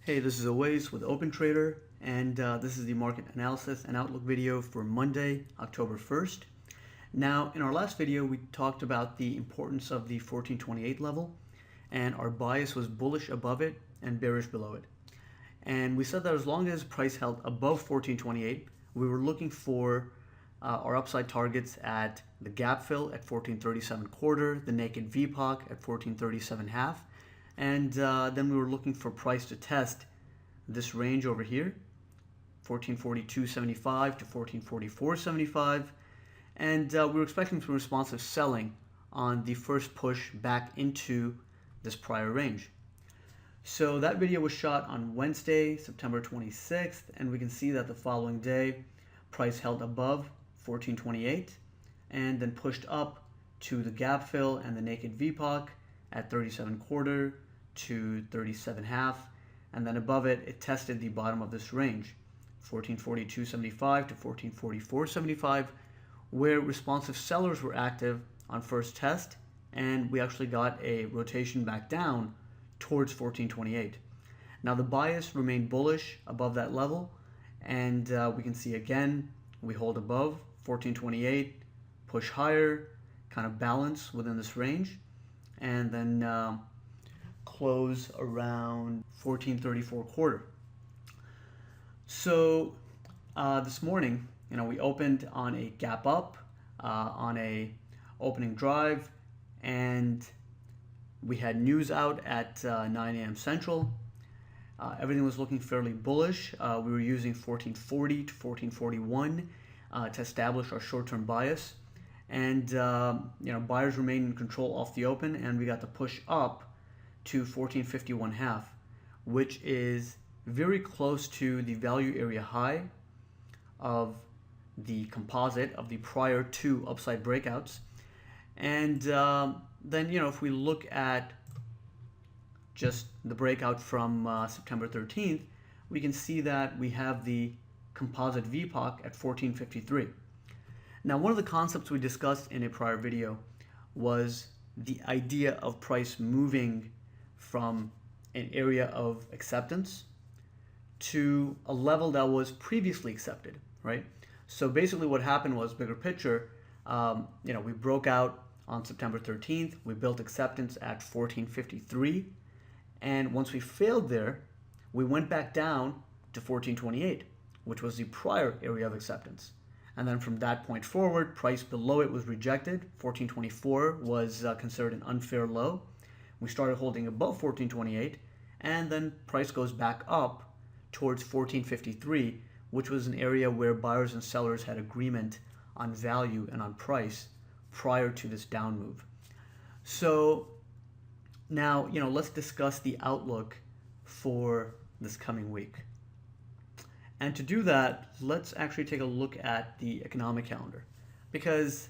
Hey, this is Awais with Open Trader, and this is the market analysis and outlook video for Monday, October 1st. Now, in our last video, we talked about the importance of the 1428 level, and our bias was bullish above it and bearish below it. And we said that as long as price held above 1428, we were looking for our upside targets at the gap fill at 1437 quarter, the naked VPOC at 1437 half, and then we were looking for price to test this range over here, 1442.75 to 1444.75, and we were expecting some responsive selling on the first push back into this prior range. So that video was shot on Wednesday, September 26th, and we can see that the following day, price held above 1428 and then pushed up to the gap fill and the naked VPOC at 37 quarter to 37 half, and then above it, it tested the bottom of this range, 1442.75 to 1444.75, where responsive sellers were active on first test, and we actually got a rotation back down towards 1428. Now the bias remained bullish above that level, and we can see again, we hold above 1428, push higher, kind of balance within this range, and then close around 1434 quarter. So this morning, we opened on a gap up, on a opening drive, and we had news out at 9 a.m. Central. Everything was looking fairly bullish. We were using 1440 to 1441 to establish our short-term bias, and buyers remained in control off the open, and we got the push up to 1451 half, which is very close to the value area high of the composite of the prior two upside breakouts. And then if we look at just the breakout from September 13th, we can see that we have the composite VPOC at 1453. Now, one of the concepts we discussed in a prior video was the idea of price moving from an area of acceptance to a level that was previously accepted, right? So basically what happened was, bigger picture, we broke out on September 13th, we built acceptance at 1453, and once we failed there, we went back down to 1428, which was the prior area of acceptance. And then from that point forward, price below it was rejected. 1424 was considered an unfair low. We started holding above 1428, and then price goes back up towards 1453, which was an area where buyers and sellers had agreement on value and on price prior to this down move. So now, let's discuss the outlook for this coming week. And to do that, let's actually take a look at the economic calendar, because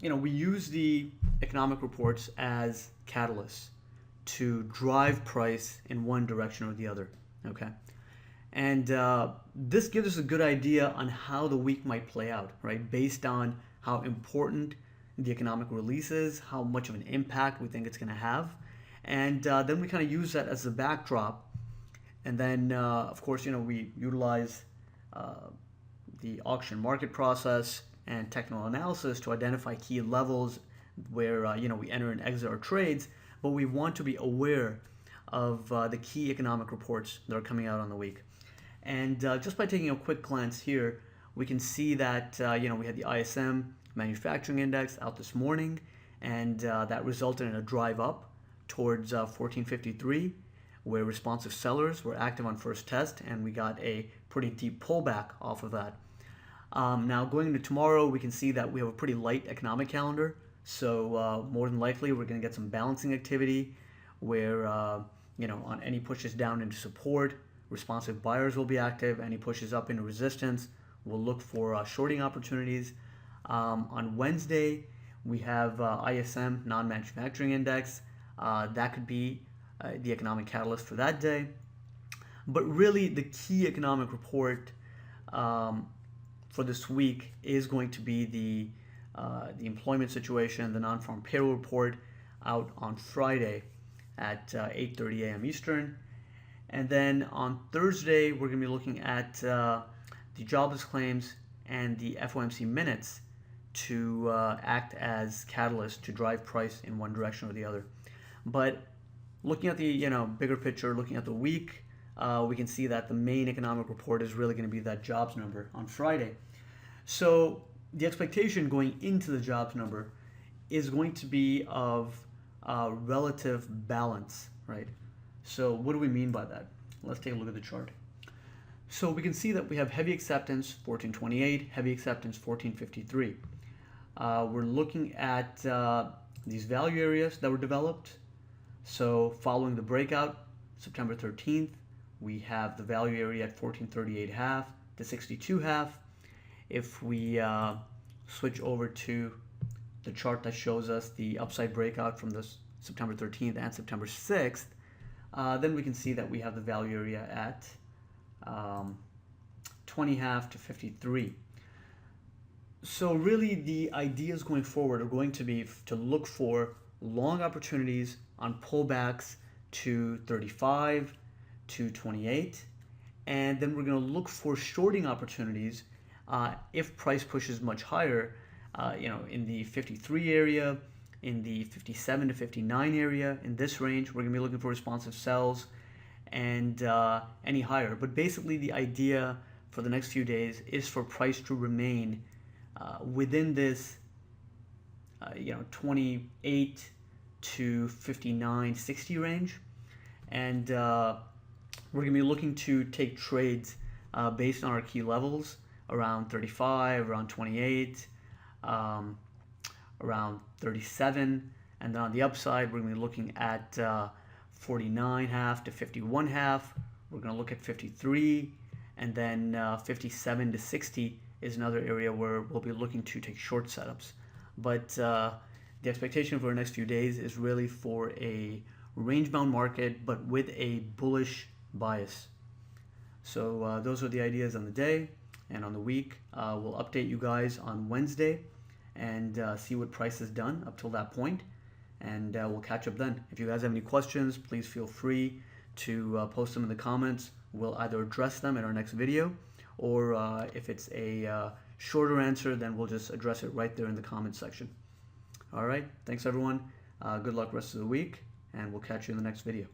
we use the economic reports as catalysts to drive price in one direction or the other, okay? And this gives us a good idea on how the week might play out, right? Based on how important the economic release is, how much of an impact we think it's going to have. And then we kind of use that as a backdrop. And then, of course, we utilize the auction market process and technical analysis to identify key levels where we enter and exit our trades, but we want to be aware of the key economic reports that are coming out on the week. And just by taking a quick glance here, we can see that we had the ISM manufacturing index out this morning, and that resulted in a drive up towards 1453, where responsive sellers were active on first test, and we got a pretty deep pullback off of that. Now, going into tomorrow, we can see that we have a pretty light economic calendar. So more than likely, we're going to get some balancing activity where, on any pushes down into support, responsive buyers will be active. Any pushes up into resistance, we'll look for shorting opportunities. On Wednesday, we have ISM, non-manufacturing index. That could be the economic catalyst for that day. But really, the key economic report for this week is going to be the employment situation, the non-farm payroll report out on Friday at 8:30 a.m. Eastern. And then on Thursday, we're going to be looking at the jobless claims and the FOMC minutes to act as catalyst to drive price in one direction or the other. But looking at the bigger picture, looking at the week, we can see that the main economic report is really going to be that jobs number on Friday. So the expectation going into the jobs number is going to be of relative balance, right? So what do we mean by that? Let's take a look at the chart. So we can see that we have heavy acceptance 1428, heavy acceptance 1453. We're looking at these value areas that were developed. So following the breakout, September 13th, we have the value area at 1438.5 to 62.5. If we switch over to the chart that shows us the upside breakout from this September 13th and September 6th, then we can see that we have the value area at 20.5 to 53. So really the ideas going forward are going to be to look for long opportunities on pullbacks to 35 to 28, and then we're going to look for shorting opportunities if price pushes much higher, in the 53 area, in the 57 to 59 area. In this range, we're going to be looking for responsive sells and any higher. But basically the idea for the next few days is for price to remain within this 28 to 59, 60 range. And we're going to be looking to take trades based on our key levels around 35, around 28, around 37. And then on the upside, we're going to be looking at 49.5 to 51.5. We're going to look at 53, and then 57 to 60 is another area where we'll be looking to take short setups. But the expectation for the next few days is really for a range-bound market, but with a bullish bias. So those are the ideas on the day and on the week. We'll update you guys on Wednesday and see what price has done up till that point, and we'll catch up then. If you guys have any questions, please feel free to post them in the comments. We'll either address them in our next video, or if it's a shorter answer, then we'll just address it right there in the comment section. All right, thanks everyone. Good luck rest of the week, and we'll catch you in the next video.